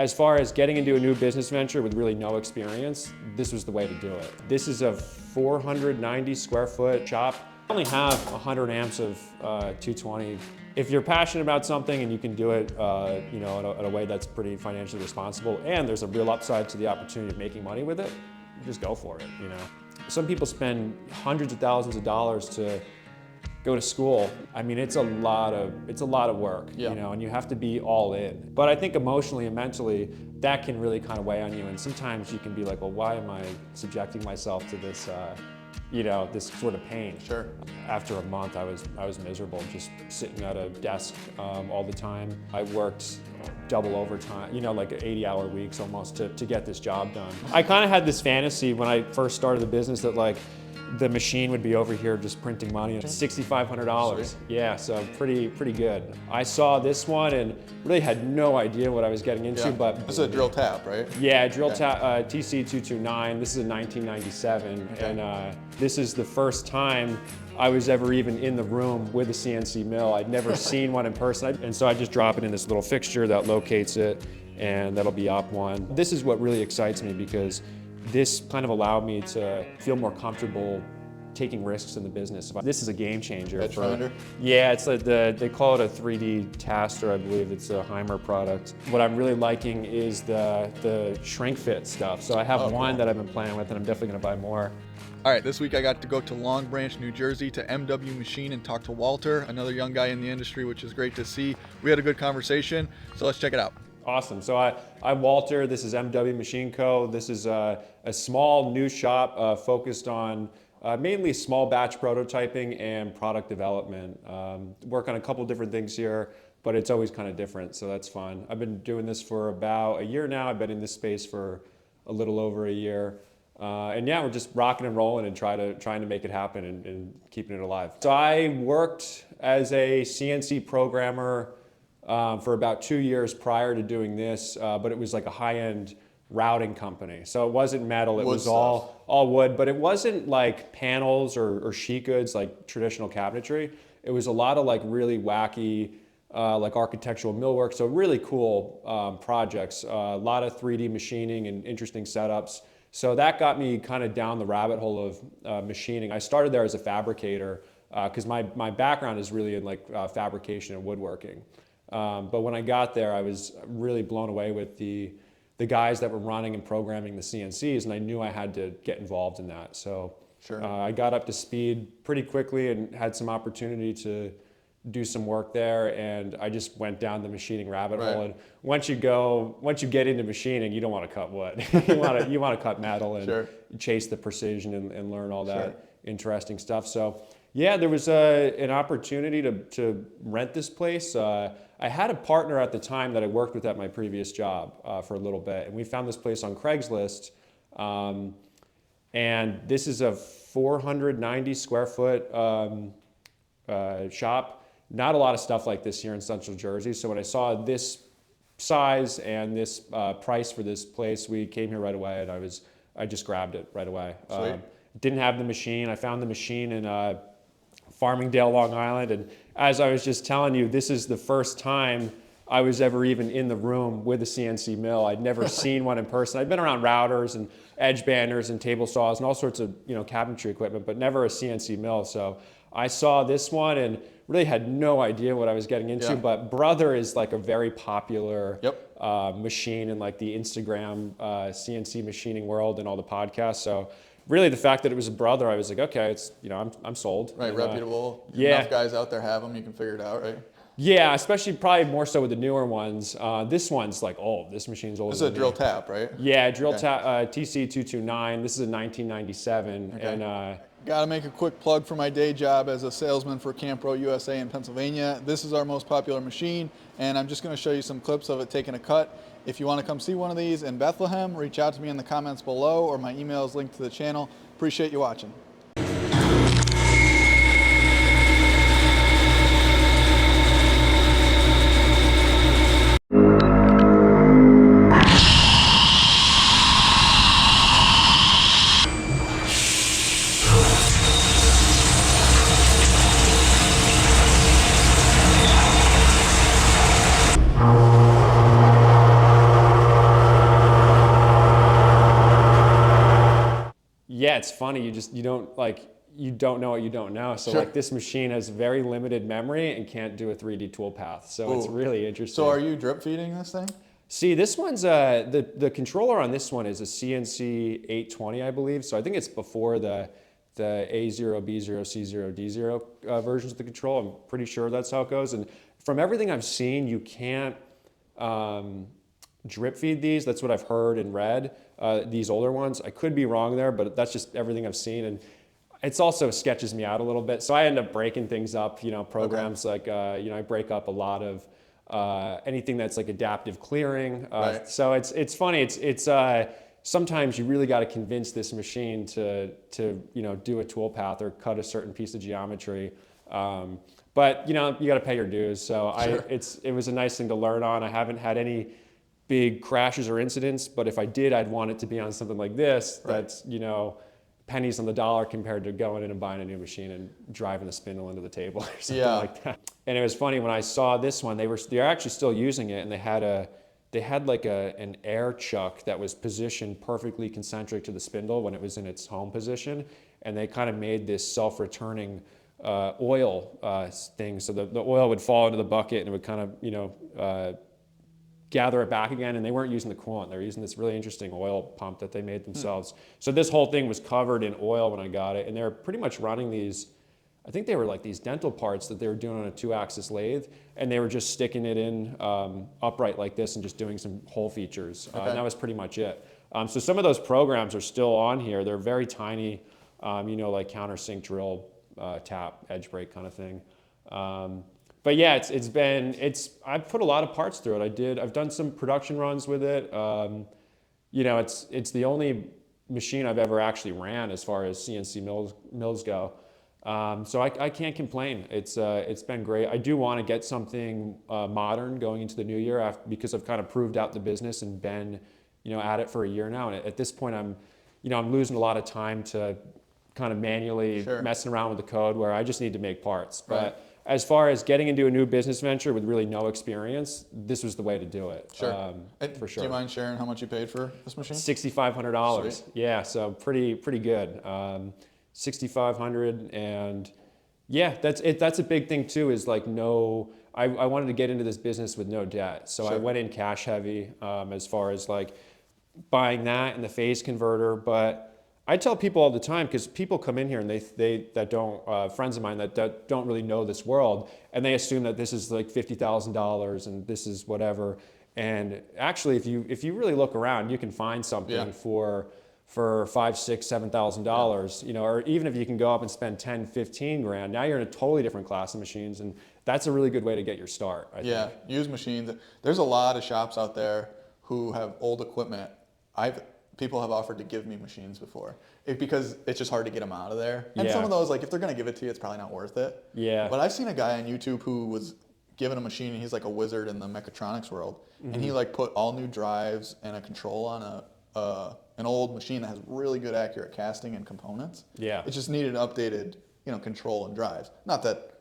as far as getting into a new business venture with really no experience, this was the way to do it. This is a 490 square foot shop. I only have 100 amps of 220. If you're passionate about something and you can do it in a way that's pretty financially responsible, and there's a real upside to the opportunity of making money with it, just go for it, Some people spend hundreds of thousands of dollars to go to school. I mean, it's a lot of work, and you have to be all in. But I think emotionally and mentally, that can really kind of weigh on you. And sometimes you can be like, well, why am I subjecting myself to this, this sort of pain? Sure. After a month, I was miserable, just sitting at a desk all the time. I worked double overtime, like 80-hour weeks almost to get this job done. I kind of had this fantasy when I first started the business that the machine would be over here just printing money. $6,500. Yeah, so pretty good. I saw this one and really had no idea what I was getting into, but this is a drill tap, right? Yeah, drill tap TC229. This is a 1997, and this is the first time I was ever even in the room with a CNC mill. I'd never seen one in person, and so I just drop it in this little fixture that locates it, and that'll be op one. This is what really excites me because this kind of allowed me to feel more comfortable taking risks in the business. This is a game changer. Edge finder? Yeah, it's like they call it a 3D taster, I believe. It's a Heimer product. What I'm really liking is the shrink fit stuff. So I have one that I've been playing with, and I'm definitely gonna buy more. All right, this week I got to go to Long Branch, New Jersey to MW Machine and talk to Walter, another young guy in the industry, which is great to see. We had a good conversation, so let's check it out. Awesome. So I'm Walter. This is MW Machine Co. This is a small new shop focused on mainly small batch prototyping and product development. Work on a couple different things here, but it's always kind of different, so that's fun. I've been doing this for about a year now. I've been in this space for a little over a year. And yeah, we're just rocking and rolling and trying to make it happen and keeping it alive. So I worked as a CNC programmer for about 2 years prior to doing this, but it was like a high-end routing company. So it wasn't metal, it was all wood, but it wasn't like panels or sheet goods like traditional cabinetry. It was a lot of like really wacky, like architectural millwork, so really cool projects, a lot of 3D machining and interesting setups. So that got me kind of down the rabbit hole of machining. I started there as a fabricator because my background is really in like fabrication and woodworking. But when I got there, I was really blown away with the guys that were running and programming the CNCs, and I knew I had to get involved in that. So sure. I got up to speed pretty quickly and had some opportunity to do some work there, and I just went down the machining rabbit hole. And once you get into machining, you don't want to cut wood. you want to cut metal and chase the precision and learn all that interesting stuff. So yeah, there was an opportunity to rent this place. I had a partner at the time that I worked with at my previous job for a little bit, and we found this place on Craigslist. And this is a 490 square foot shop. Not a lot of stuff like this here in Central Jersey. So when I saw this size and this price for this place, we came here right away, and I just grabbed it right away. Didn't have the machine. I found the machine in Farmingdale, Long Island, and as I was just telling you, this is the first time I was ever even in the room with a CNC mill. I'd never seen one in person. I'd been around routers and edge banders and table saws and all sorts of cabinetry equipment, but never a CNC mill. So I saw this one and really had no idea what I was getting into. But Brother is like a very popular machine in like the Instagram CNC machining world and all the podcasts. So really, the fact that it was a Brother, I was like, okay, it's I'm sold. Right, and, reputable. Enough guys out there have them. You can figure it out, right? Yeah, especially probably more so with the newer ones. This one's like old. This machine's old. This is a drill tap, right? Yeah, drill tap TC229. This is a 1997, and. Got to make a quick plug for my day job as a salesman for Campro USA in Pennsylvania. This is our most popular machine, and I'm just going to show you some clips of it taking a cut. If you want to come see one of these in Bethlehem, reach out to me in the comments below, or my email is linked to the channel. Appreciate you watching. yeah, it's funny. You don't know what you don't know. So Sure. like this machine has very limited memory and can't do a 3D toolpath. So it's Ooh. really interesting. So are you drip feeding this thing? See, this one's the controller on this one is a CNC 820, I believe. So I think it's before the A0, B0, C0, D0 versions of the control. I'm pretty sure that's how it goes. And from everything I've seen, you can't drip feed these. That's what I've heard and read. These older ones, I could be wrong there, but that's just everything I've seen. And it's also sketches me out a little bit. So I end up breaking things up, programs like, I break up a lot of anything that's like adaptive clearing. Right. So it's funny. It's sometimes you really got to convince this machine to do a toolpath or cut a certain piece of geometry. But you got to pay your dues. So Sure. it was a nice thing to learn on. I haven't had any big crashes or incidents, but if I did, I'd want it to be on something like this. Right. That's pennies on the dollar compared to going in and buying a new machine and driving the spindle into the table or something like that. And it was funny when I saw this one, they're actually still using it, and they had like an air chuck that was positioned perfectly concentric to the spindle when it was in its home position, and they kind of made this self-returning oil thing, so the oil would fall into the bucket and it would kind of gather it back again, and they weren't using the coolant. They were using this really interesting oil pump that they made themselves. So this whole thing was covered in oil when I got it, and they were pretty much running these, I think they were like these dental parts that they were doing on a 2-axis lathe, and they were just sticking it in upright like this and just doing some hole features. Okay. And that was pretty much it. So some of those programs are still on here. They're very tiny, like countersink drill, tap, edge brake kind of thing. But yeah, I've put a lot of parts through it. I've done some production runs with it. It's the only machine I've ever actually ran as far as CNC mills go. So I can't complain. It's been great. I do want to get something modern going into the new year because I've kind of proved out the business and been, at it for a year now. And at this point, I'm losing a lot of time to kind of manually Sure. messing around with the code where I just need to make parts. But Right. as far as getting into a new business venture with really no experience, this was the way to do it. Sure. For sure. Do you mind sharing how much you paid for this machine? $6,500. Sweet. Yeah, so pretty good. 6,500, and yeah, that's a big thing too. Is like I wanted to get into this business with no debt, so I Sure. went in cash heavy as far as like buying that and the phase converter. But I tell people all the time, because people come in here and friends of mine that don't really know this world, and they assume that this is like $50,000 and this is whatever. And actually, if you really look around, you can find something Yeah. for $5,000, $6,000, $7,000, or even if you can go up and spend 10, 15 grand, now you're in a totally different class of machines, and that's a really good way to get your start, I think. Used machines. There's a lot of shops out there who have old equipment. People have offered to give me machines before because it's just hard to get them out of there. And Yeah. some of those, like if they're going to give it to you, it's probably not worth it. Yeah. But I've seen a guy on YouTube who was given a machine, and he's like a wizard in the mechatronics world. And he like put all new drives and a control on an old machine that has really good accurate casting and components. Yeah. It just needed updated, control and drives. Not that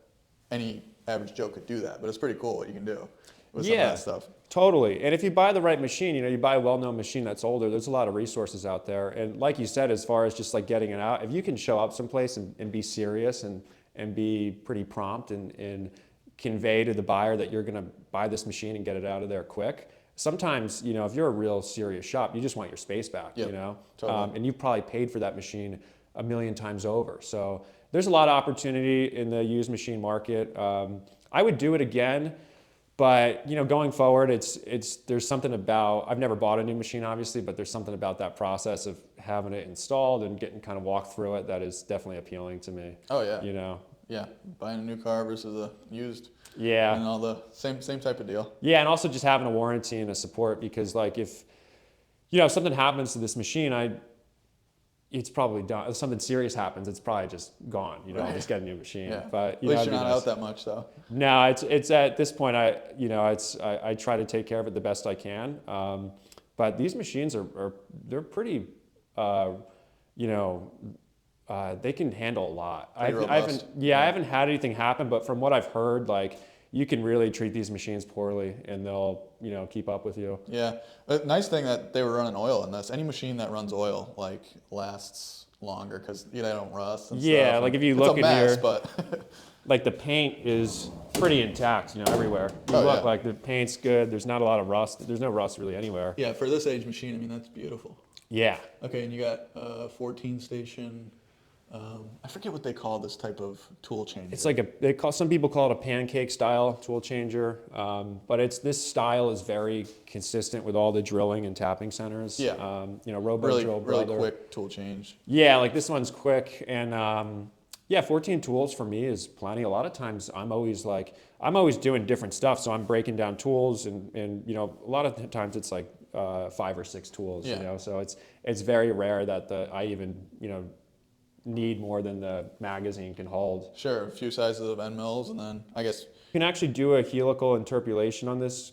any average Joe could do that, but it's pretty cool what you can do with some of that stuff. Totally. And if you buy the right machine, you buy a well-known machine that's older, there's a lot of resources out there. And like you said, as far as just like getting it out, if you can show up someplace and be serious and be pretty prompt and convey to the buyer that you're going to buy this machine and get it out of there quick. Sometimes, if you're a real serious shop, you just want your space back, Yep, totally. and you've probably paid for that machine a million times over. So there's a lot of opportunity in the used machine market. I would do it again. But going forward, there's something about, I've never bought a new machine obviously, but there's something about that process of having it installed and getting kind of walked through it that is definitely appealing to me. Oh yeah. Yeah, buying a new car versus a used. Yeah. And all the same type of deal. Yeah, and also just having a warranty and a support, because like if something happens to this machine, it's probably done. If something serious happens, it's probably just gone. I'll Right. just get a new machine. Yeah. But At least you're not nice. out that much though. No, it's at this point I try to take care of it the best I can. But these machines they're pretty they can handle a lot. I haven't had anything happen, but from what I've heard, like you can really treat these machines poorly and they'll keep up with you. Yeah, a nice thing that they were running oil in this. Any machine that runs oil like lasts longer because they don't rust and Yeah, stuff. like if you It's look a in mess, here, but like the paint is pretty intact, everywhere. You Oh, look yeah. like the paint's good. There's not a lot of rust. There's no rust really anywhere. yeah, for this age machine, I mean, that's beautiful. Yeah. Okay, and you got 14 station. I forget what they call this type of tool changer. It's like some people call it a pancake style tool changer, but this style is very consistent with all the drilling and tapping centers. Yeah. Robo really, Drill really Brother. quick tool change. Yeah, like this one's quick, and 14 tools for me is plenty. A lot of times I'm always doing different stuff, so I'm breaking down tools, and a lot of times it's like 5 or 6 tools. Yeah. So it's very rare that I even need more than the magazine can hold. Sure, a few sizes of end mills, and then I guess You can actually do a helical interpolation on this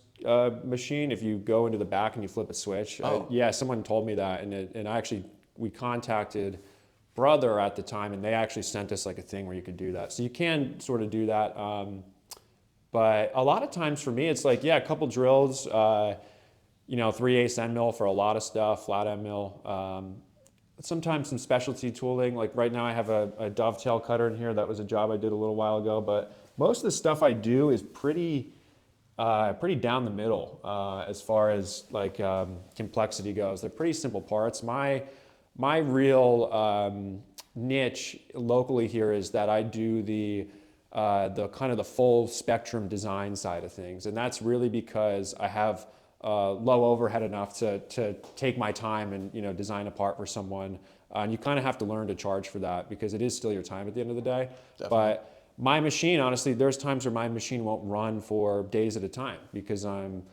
machine if you go into the back and you flip a switch. Oh. Yeah, someone told me that, and we contacted Brother at the time, and they actually sent us like a thing where you could do that. So you can sort of do that, but a lot of times for me, it's like a couple drills, 3/8 end mill for a lot of stuff, flat end mill. Sometimes some specialty tooling, like right now I have a dovetail cutter in here. That was a job I did a little while ago, but most of the stuff I do is pretty down the middle as far as like complexity goes. They're pretty simple parts. My real niche locally here is that I do the kind of the full spectrum design side of things, and that's really because I have low overhead enough to take my time and design a part for someone. And you kind of have to learn to charge for that because it is still your time at the end of the day. Definitely. But my machine, honestly, there's times where my machine won't run for days at a time because I'm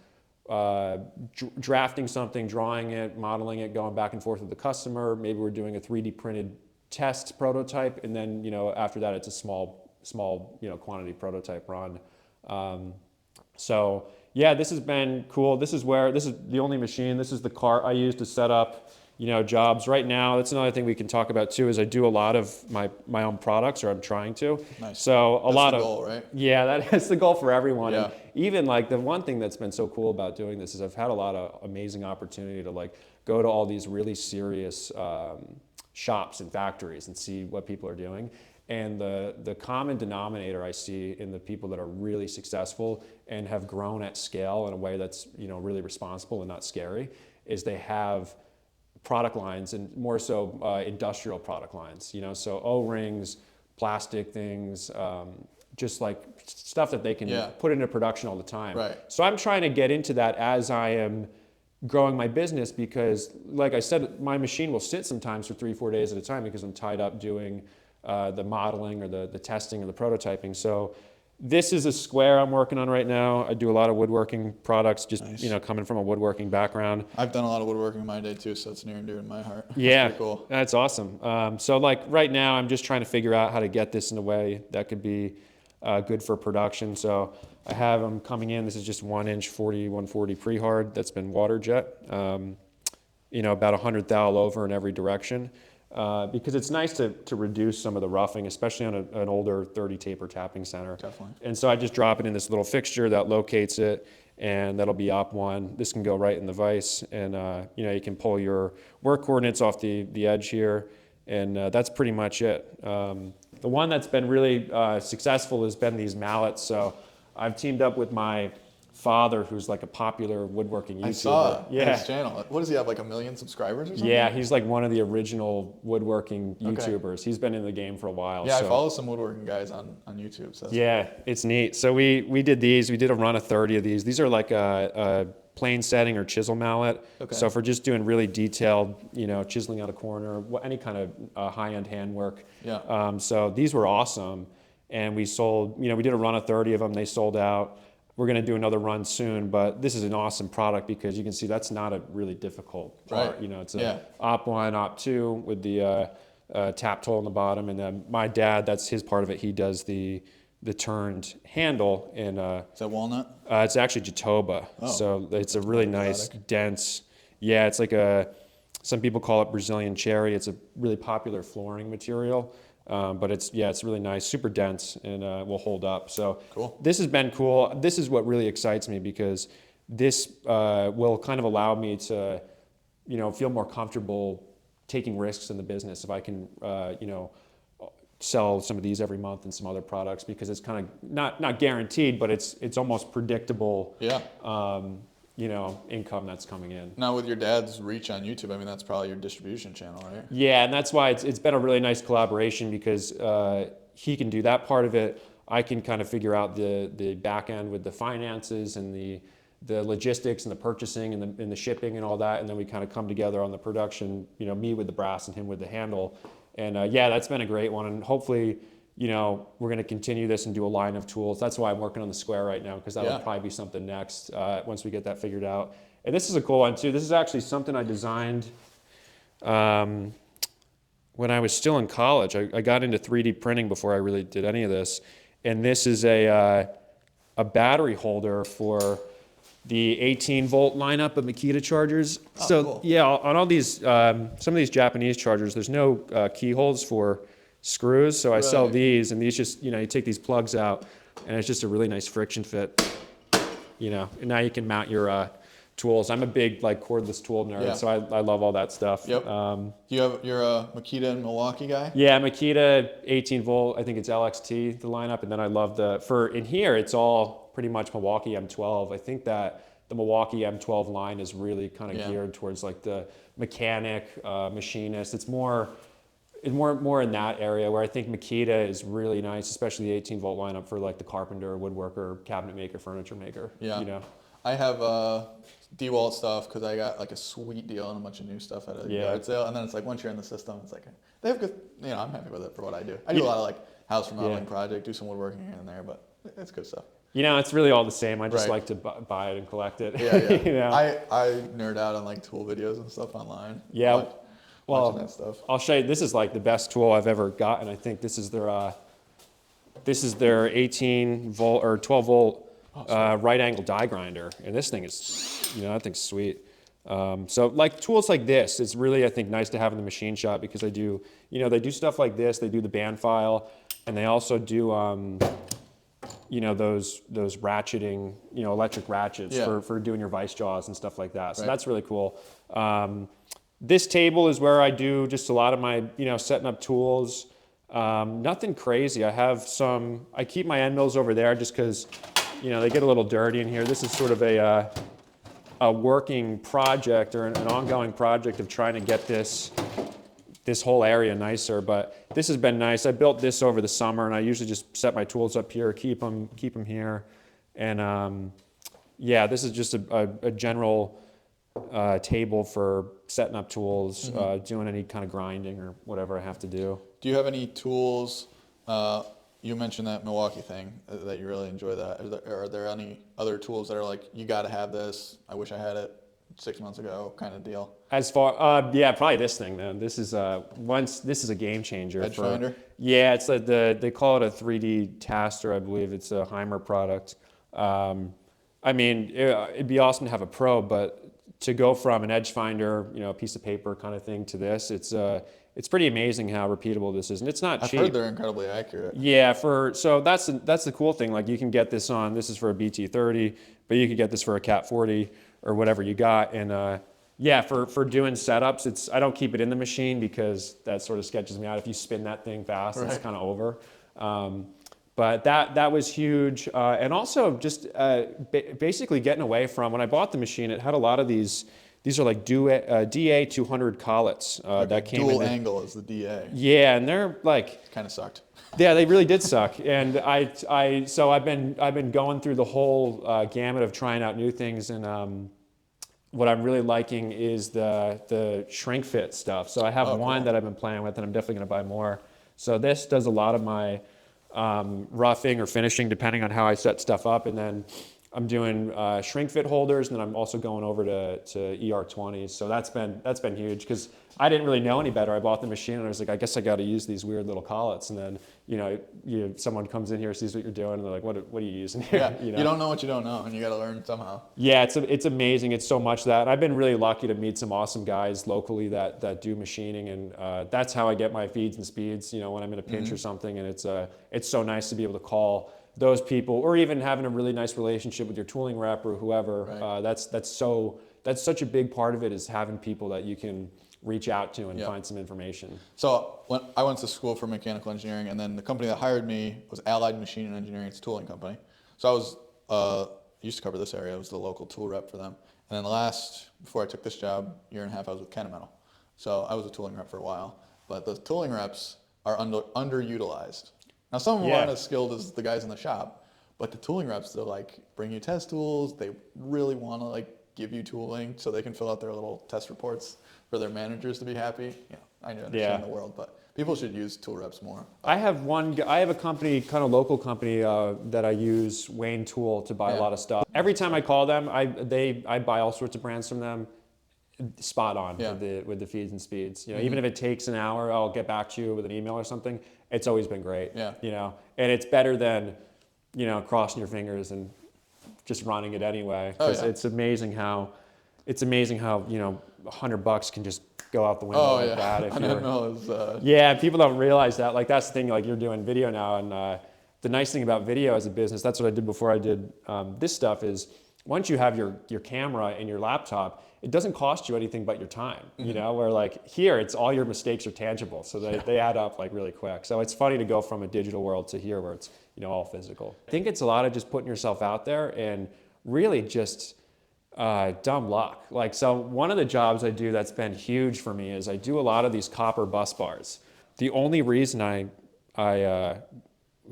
drafting something, drawing it, modeling it, going back and forth with the customer. Maybe we're doing a 3D printed test prototype, and then after that it's a small quantity prototype run. So yeah, this has been cool. This is the only machine. This is the cart I use to set up jobs right now. That's another thing we can talk about too, is I do a lot of my own products, or I'm trying to. Nice. So That's the goal, right? Yeah, that is the goal for everyone. Yeah. And even like the one thing that's been so cool about doing this is I've had a lot of amazing opportunity to like go to all these really serious shops and factories and see what people are doing. And the common denominator I see in the people that are really successful and have grown at scale in a way that's really responsible and not scary is they have product lines, and more so industrial product lines. So O-rings, plastic things, just like stuff that they can put into production all the time. Right. So I'm trying to get into that as I am growing my business because, like I said, my machine will sit sometimes for 3-4 days at a time because I'm tied up doing the modeling or the testing or the prototyping. So this is a square I'm working on right now. I do a lot of woodworking products, just Nice. Coming from a woodworking background. I've done a lot of woodworking in my day too, so it's near and dear to my heart. Yeah, That's pretty cool. that's awesome. So like right now, I'm just trying to figure out how to get this in a way that could be good for production. So I have them coming in. This is just 1-inch 40-140 pre-hard that's been water jet. About 100 thou over in every direction. Because it's nice to reduce some of the roughing, especially on an older 30 taper tapping center. Definitely. And so I just drop it in this little fixture that locates it, and that'll be op1. This can go right in the vise, and you can pull your work coordinates off the edge here, and that's pretty much it. The one that's been really successful has been these mallets. So I've teamed up with my father, who's like a popular woodworking YouTuber. I saw it. Yeah. His channel. What does he have, like 1 million subscribers or something? Yeah, he's like one of the original woodworking YouTubers. He's been in the game for a while. Yeah, so. I follow some woodworking guys on YouTube. So Yeah, it's neat. So we did these. We did a run of 30 of these. These are like a plane setting or chisel mallet. Okay. So for just doing really detailed, chiseling out a corner, any kind of high-end handwork. Yeah. So these were awesome. And we sold, we did a run of 30 of them. They sold out. We're going to do another run soon, but this is an awesome product because you can see that's not a really difficult part. Right. It's a op1, op2 with the tap tool on the bottom, and then my dad, that's his part of it. He does the turned handle, and Is that walnut? it's actually Jatoba. Oh. So it's a really nice, exotic. dense. Yeah, it's like some people call it Brazilian cherry. It's a really popular flooring material. But it's really nice, super dense, and will hold up. So Cool. This has been cool. This is what really excites me because this will kind of allow me to, feel more comfortable taking risks in the business if I can, sell some of these every month and some other products, because it's kind of not guaranteed, but it's almost predictable. Yeah. Income that's coming in. Now with your dad's reach on YouTube, I mean, that's probably your distribution channel, right? Yeah, and that's why it's been a really nice collaboration, because he can do that part of it. I can kind of figure out the back end with the finances and the logistics and the purchasing and the shipping and all that, and then we kind of come together on the production. Me with the brass and him with the handle, and that's been a great one. And hopefully, we're going to continue this and do a line of tools. That's why I'm working on the square right now, because that'll probably be something next once we get that figured out. And this is a cool one too. This is actually something I designed when I was still in college. I got into 3D printing before I really did any of this. And this is a battery holder for the 18-volt lineup of Makita chargers. Oh, so cool. Yeah, on all these, some of these Japanese chargers, there's no keyholes for screws. So I sell these, and these just, you take these plugs out, and it's just a really nice friction fit. And now you can mount your tools. I'm a big cordless tool nerd, so I love all that stuff. Yep. You're a Makita and Milwaukee guy? Yeah, Makita 18 volt. I think it's LXT the lineup, and then I love in here it's all pretty much Milwaukee M12. I think that the Milwaukee M12 line is really kind of geared towards the mechanic, machinist. It's more in that area, where I think Makita is really nice, especially the 18 volt lineup for the carpenter, woodworker, cabinet maker, furniture maker. Yeah. I have DeWalt stuff because I got a sweet deal on a bunch of new stuff at a yard sale, and then it's once you're in the system, it's they have good. I'm happy with it for what I do. I do a lot of house remodeling project, do some woodworking here and there, but it's good stuff. It's really all the same. I just like to buy it and collect it. Yeah. I nerd out on tool videos and stuff online. Yeah. Watching that stuff. I'll show you. This is the best tool I've ever gotten. I think this is their 18 volt or 12 volt right angle die grinder, and this thing is, that thing's sweet. So tools like this, it's really, I think, nice to have in the machine shop, because they do stuff like this. They do the band file, and they also do those ratcheting, electric ratchets for doing your vice jaws and stuff like that. So that's really cool. This table is where I do just a lot of my, setting up tools. Nothing crazy. I keep my end mills over there just because, they get a little dirty in here. This is sort of a working project, or an ongoing project of trying to get this whole area nicer. But this has been nice. I built this over the summer, and I usually just set my tools up here, keep them here. And this is just a general table for setting up tools, doing any kind of grinding or whatever I have to do. Do you have any tools? You mentioned that Milwaukee thing that you really enjoy that. Are there any other tools that are you got to have this? I wish I had it 6 months ago, kind of deal. As far, probably this thing, man. This is this is a game changer. Edge finder. Yeah, it's they call it a 3D taster, I believe. It's a Heimer product. It'd be awesome to have a pro, but to go from an edge finder, a piece of paper kind of thing, to this, it's pretty amazing how repeatable this is, and it's not cheap. I've heard they're incredibly accurate. Yeah, so that's the cool thing. You can get this on. This is for a BT30, but you could get this for a Cat 40 or whatever you got. And for doing setups, I don't keep it in the machine, because that sort of sketches me out. If you spin that thing fast, it's kind of over. But that was huge, and also just basically getting away from, when I bought the machine, it had a lot of these. These are DA 200 collets that came in. Dual angle is the DA. Yeah, and they're kind of sucked. Yeah, they really did suck. And so I've been going through the whole gamut of trying out new things, and what I'm really liking is the shrink fit stuff. So I have one that I've been playing with, and I'm definitely going to buy more. So this does a lot of my roughing or finishing, depending on how I set stuff up, and then I'm doing shrink fit holders, and then I'm also going over to ER20s. So that's been huge, because I didn't really know any better. I bought the machine, and I was like, I guess I got to use these weird little collets. And then someone comes in here, sees what you're doing, and they're like, what are you using here? Yeah, you don't know what you don't know, and you got to learn somehow. Yeah, it's amazing. It's so much that. I've been really lucky to meet some awesome guys locally that do machining, and that's how I get my feeds and speeds. When I'm in a pinch or something, and it's so nice to be able to call those people, or even having a really nice relationship with your tooling rep or whoever. Right. That's so that's such a big part of it, is having people that you can reach out to and Yeah. find some information. So when I went to school for mechanical engineering, and then the company that hired me was Allied Machine and Engineering. It's a tooling company. So I was used to cover this area. I was the local tool rep for them. And then before I took this job, year and a half, I was with Kennametal. So I was a tooling rep for a while. But the tooling reps are underutilized. Now some of them aren't as skilled as the guys in the shop, but the tooling reps, they'll like bring you test tools. They really want to like give you tooling so they can fill out their little test reports for their managers to be happy. Yeah, I understand the world, but people should use tool reps more. I have a company, kind of local company, that I use, Wayne Tool, to buy a lot of stuff. Every time I call them, I buy all sorts of brands from them. Spot on with the feeds and speeds. You know, even if it takes an hour, I'll get back to you with an email or something. It's always been great. Yeah. You know, and it's better than, you know, crossing your fingers and just running it anyway. It's amazing how you know, $100 can just go out the window like that. If yeah, people don't realize that. Like, that's the thing. Like, you're doing video now, and the nice thing about video as a business, that's what I did before I did this stuff, is once you have your camera and your laptop, it doesn't cost you anything but your time. You know, where like here, it's all your mistakes are tangible, so they add up like really quick. So it's funny to go from a digital world to here, where it's, you know, all physical. I think it's a lot of just putting yourself out there and really just dumb luck. Like, so one of the jobs I do that's been huge for me is I do a lot of these copper bus bars. The only reason I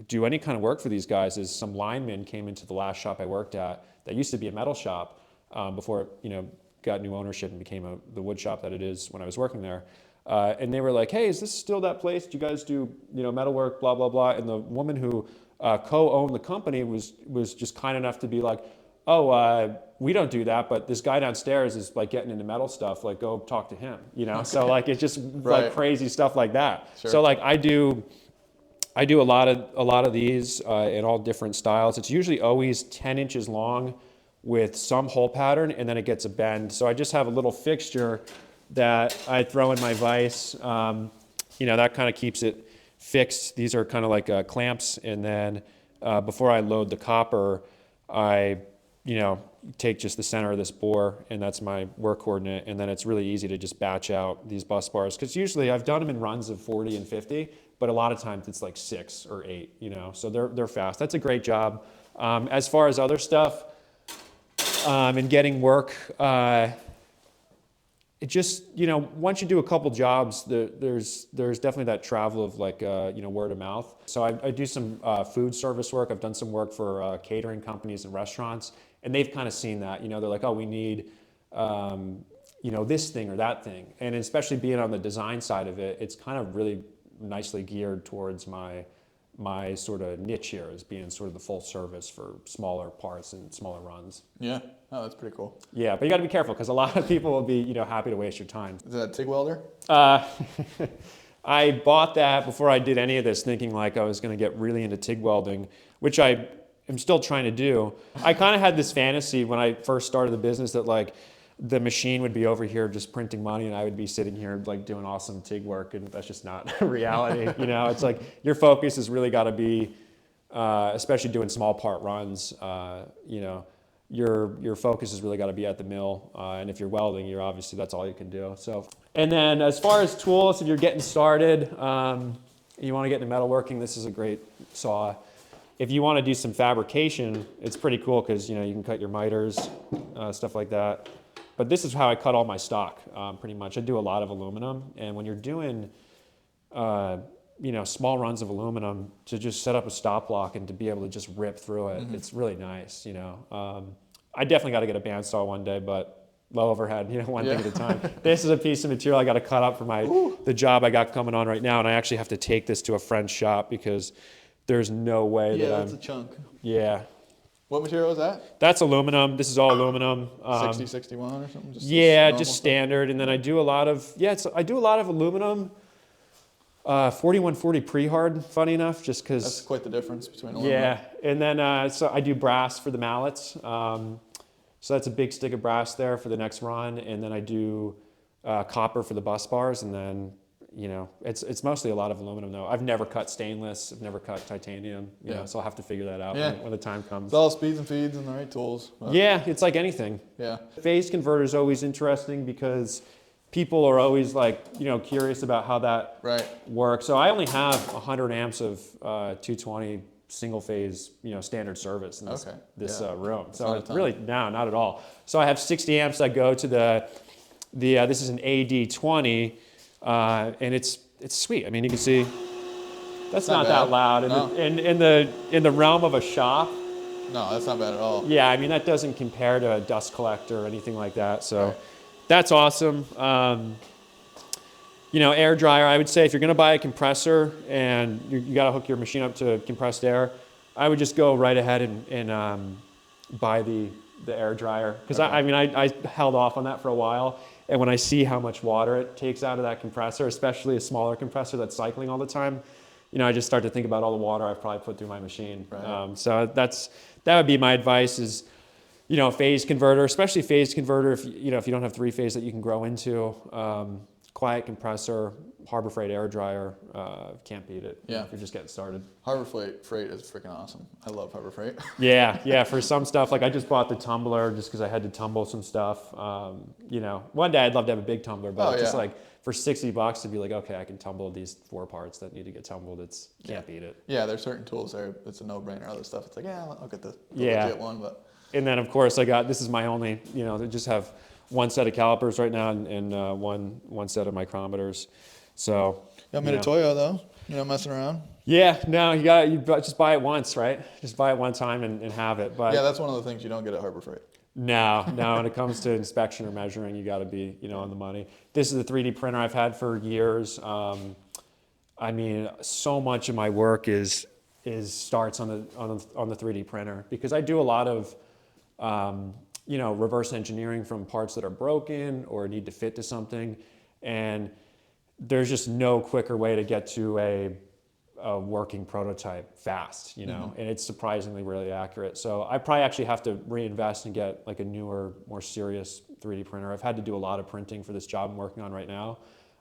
do any kind of work for these guys is some linemen came into the last shop I worked at that used to be a metal shop before it, you know, got new ownership and became the wood shop that it is when I was working there. And they were like, "Hey, is this still that place? Do you guys do, you know, metal work, blah, blah, blah?" And the woman who co-owned the company was just kind enough to be like, "Oh, we don't do that, but this guy downstairs is like getting into metal stuff. Like, go talk to him." You know, so like it's just like crazy stuff like that. Sure. So like I do a lot of these in all different styles. It's usually always 10 inches long with some hole pattern, and then it gets a bend. So I just have a little fixture that I throw in my vise. You know, that kind of keeps it fixed. These are kind of like clamps, and then before I load the copper, I, you know, take just the center of this bore, and that's my work coordinate, and then it's really easy to just batch out these bus bars, because usually I've done them in runs of 40 and 50, but a lot of times it's like 6 or 8, you know, so they're fast. That's a great job. As far as other stuff and getting work, it just, you know, once you do a couple jobs, there's definitely that travel of like, you know, word of mouth. So I do some food service work. I've done some work for catering companies and restaurants, and they've kind of seen that, you know, they're like, "Oh, we need, you know, this thing or that thing." And especially being on the design side of it, it's kind of really nicely geared towards my sort of niche here, as being sort of the full service for smaller parts and smaller runs. Yeah, oh, that's pretty cool. Yeah, but you got to be careful, because a lot of people will be, you know, happy to waste your time. Is that TIG Welder? I bought that before I did any of this, thinking like I was going to get really into TIG welding, which I am still trying to do. I kind of had this fantasy when I first started the business that like the machine would be over here just printing money, and I would be sitting here like doing awesome TIG work, and that's just not reality. You know, it's like your focus has really got to be, especially doing small part runs, you know, your focus has really got to be at the mill, and if you're welding, you're obviously, that's all you can do. So, and then as far as tools, if you're getting started, you want to get into metalworking, this is a great saw. If you want to do some fabrication, it's pretty cool, because, you know, you can cut your miters, stuff like that. But this is how I cut all my stock, pretty much. I do a lot of aluminum, and when you're doing, you know, small runs of aluminum, to just set up a stop block and to be able to just rip through it, it's really nice, you know. I definitely got to get a bandsaw one day, but low overhead, you know, one thing at a time. This is a piece of material I got to cut up for the job I got coming on right now, and I actually have to take this to a friend's shop, because there's no way that that's a chunk. Yeah. What material is that? That's aluminum. This is all aluminum. 60, 61 or something? Just standard. And then I do a lot of, I do a lot of aluminum. 4140 pre-hard, funny enough, just because. That's quite the difference between aluminum. Yeah. And then, so I do brass for the mallets. So that's a big stick of brass there for the next run. And then I do copper for the bus bars. And then you know, it's mostly a lot of aluminum though. I've never cut stainless. I've never cut titanium. You Yeah. know, so I'll have to figure that out when the time comes. It's all speeds and feeds and the right tools. But Yeah, it's like anything. yeah. Phase converter is always interesting because people are always like, you know, curious about how that Right. works. So I only have 100 amps of 220 single phase, you know, standard service in this room. So it's really, no, not at all. So I have 60 amps that go to the this is an AD20, and it's sweet. I mean, you can see that's not that loud. No. In the realm of a shop, No, that's not bad at all. yeah, I mean, that doesn't compare to a dust collector or anything like that. So that's awesome. You know, air dryer, I would say if you're gonna buy a compressor and you gotta hook your machine up to compressed air, I would just go right ahead and buy the air dryer. Because I mean, I held off on that for a while. And when I see how much water it takes out of that compressor, especially a smaller compressor that's cycling all the time, you know, I just start to think about all the water I've probably put through my machine. Right. So that would be my advice is, you know, phase converter, especially phase converter if you don't have 3-phase that you can grow into. Quiet compressor, Harbor Freight air dryer, can't beat it. Yeah. If you're just getting started. Harbor Freight is freaking awesome. I love Harbor Freight. Yeah. For some stuff, like I just bought the tumbler just because I had to tumble some stuff. You know, one day I'd love to have a big tumbler, but just like for $60 to be like, okay, I can tumble these 4 parts that need to get tumbled. Can't beat it. Yeah, there's certain tools there. It's a no-brainer. Other stuff, it's like, yeah, I'll get the legit one, but. And then of course this is my only, you know, I just have one set of calipers right now and one set of micrometers. So. Got me to Toyo though. You're not messing around. Yeah, no, you just buy it once, right? Just buy it one time and have it. But yeah, that's one of the things you don't get at Harbor Freight. No, when it comes to inspection or measuring, you got to be, you know, on the money. This is a 3D printer I've had for years. I mean, so much of my work starts on the 3D printer because I do a lot of, you know, reverse engineering from parts that are broken or need to fit to something, and there's just no quicker way to get to a working prototype fast, you know, and it's surprisingly really accurate. So I probably actually have to reinvest and get like a newer, more serious 3D printer. I've had to do a lot of printing for this job I'm working on right now.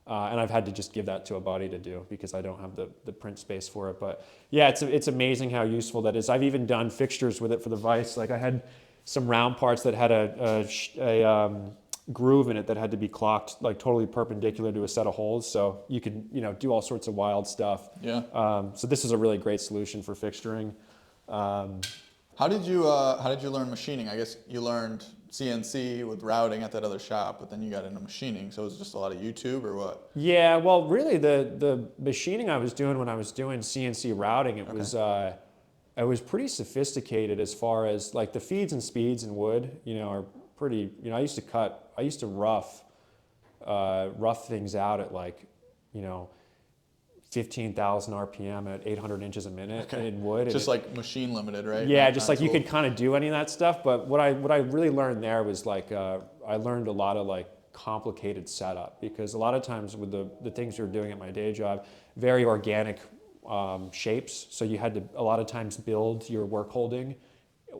And I've had to just give that to a buddy to do because I don't have the print space for it. But yeah, it's amazing how useful that is. I've even done fixtures with it for the vise. Like I had some round parts that had a groove in it that had to be clocked like totally perpendicular to a set of holes, so you could, you know, do all sorts of wild stuff. Yeah. So this is a really great solution for fixturing. How did you learn machining? I guess you learned CNC with routing at that other shop, but then you got into machining. So it was just a lot of YouTube or what? Yeah, well, really the machining I was doing when I was doing CNC routing, it was pretty sophisticated as far as like the feeds and speeds in wood, you know, are pretty, you know, I used to rough things out at like, you know, 15,000 RPM at 800 inches a minute in wood. Just like machine limited, right? Yeah, just like you could kind of do any of that stuff. But what I really learned there was like, I learned a lot of like complicated setup because a lot of times with the things we were doing at my day job, very organic shapes. So you had to a lot of times build your work holding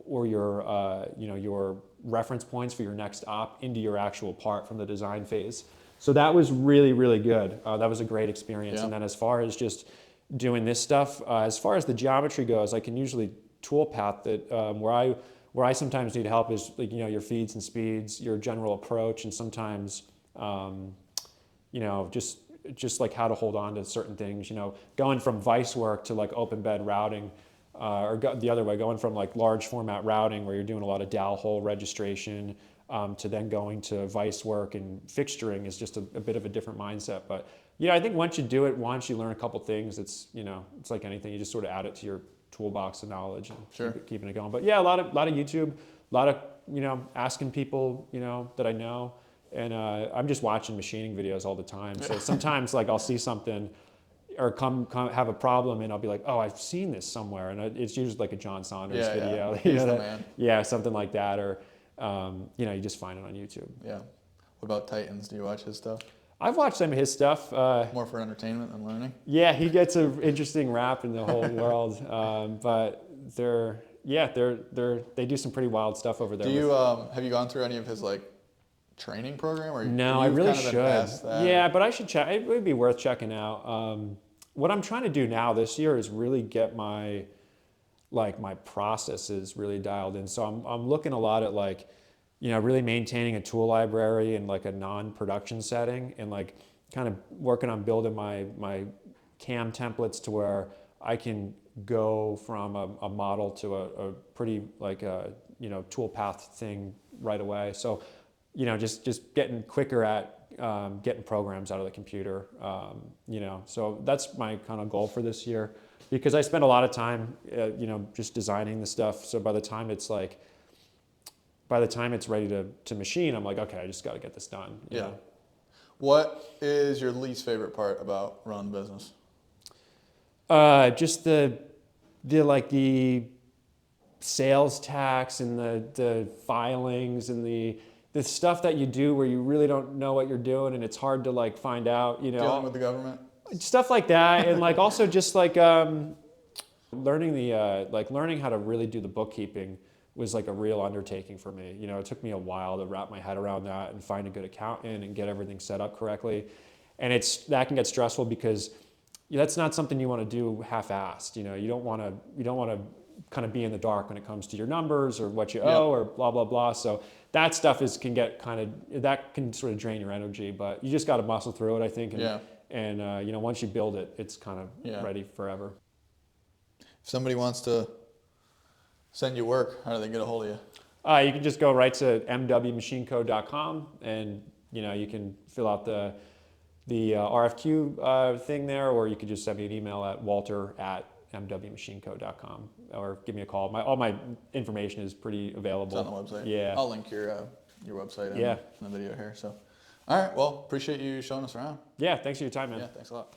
or your, you know, your reference points for your next op into your actual part from the design phase. So that was really, really good. That was a great experience. Yeah. And then as far as just doing this stuff, as far as the geometry goes, I can usually tool path it. Where I sometimes need help is like, you know, your feeds and speeds, your general approach, and sometimes, you know, just like how to hold on to certain things. You know, going from vice work to like open bed routing. The other way, going from like large format routing where you're doing a lot of dowel hole registration to then going to vice work and fixturing is just a bit of a different mindset. But yeah, I think once you do it, once you learn a couple things, it's, you know, it's like anything, you just sort of add it to your toolbox of knowledge and keeping it going. But yeah, a lot of YouTube, a lot of, you know, asking people, you know, that I know, and I'm just watching machining videos all the time. So sometimes like I'll see something or come have a problem and I'll be like, oh, I've seen this somewhere, and it's usually like a John Saunders video, He's the man. Yeah, something like that, or you know, you just find it on YouTube. Yeah. What about Titans? Do you watch his stuff? I've watched some of his stuff. More for entertainment than learning. Yeah, he gets an interesting rap in the whole world, but they do some pretty wild stuff over there. Do you have you gone through any of his like training program, or No, I you've really kind of been should. past that? Yeah, but I should check. It would be worth checking out. What I'm trying to do now this year is really get my processes really dialed in. So I'm looking a lot at like, really maintaining a tool library in like a non-production setting, and like kind of working on building my CAM templates to where I can go from a model to a pretty like tool path thing right away. So, just getting quicker at getting programs out of the computer. So that's my kind of goal for this year, because I spend a lot of time, just designing the stuff. So by the time it's ready to machine, I'm like, okay, I just got to get this done. you know? What is your least favorite part about running the business? Just the sales tax and the filings and the stuff that you do where you really don't know what you're doing, and it's hard to like find out, Dealing with the government? stuff like that. And like also just like learning how to really do the bookkeeping was like a real undertaking for me. It took me a while to wrap my head around that and find a good accountant and get everything set up correctly. And that can get stressful because that's not something you want to do half-assed. You don't want to kind of be in the dark when it comes to your numbers or what you owe or blah blah blah. So that stuff that can sort of drain your energy, but you just got to muscle through it, I think. And once you build it, it's kind of ready forever. If somebody wants to send you work, how do they get a hold of you? You can just go right to mwmachinecode.com, and you can fill out the RFQ thing there, or you could just send me an email at walter@mwmachinecode.com, or give me a call. All my information is pretty available. It's on the website. Yeah. I'll link your website in the video here. So, all right. Well, appreciate you showing us around. Yeah. Thanks for your time, man. Yeah. Thanks a lot.